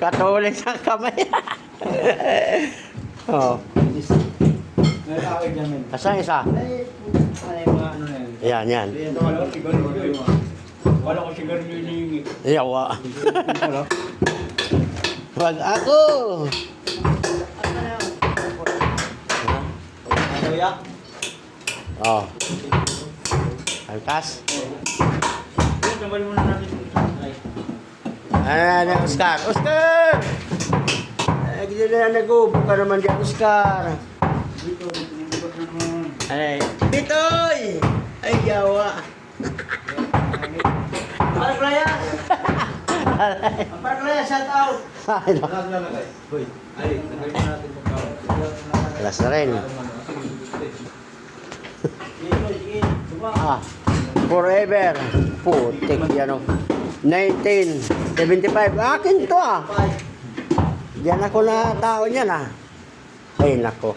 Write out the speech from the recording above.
Katuloy sa kamay. Oh. Asan isa? Yan, yan. Wala ko sigarilyo hinihingi. Yawa. Wag ako. Oh. Alkas. Tanggalin muna natin. Ano, Oscar? Oscar! Hindi na nag-ubo ka naman dyan, Oscar. Ay, Bitoy! Ay, yawa. Parang Raya! Parang Raya, shout out! Ay, no. Hoy, ay, tanggalin muna natin pagkakas. Alas na rin. Ah, forever. Putik yan o. 1975. Akin to ah. Diyan ako na tao niyan ah. Ay nako.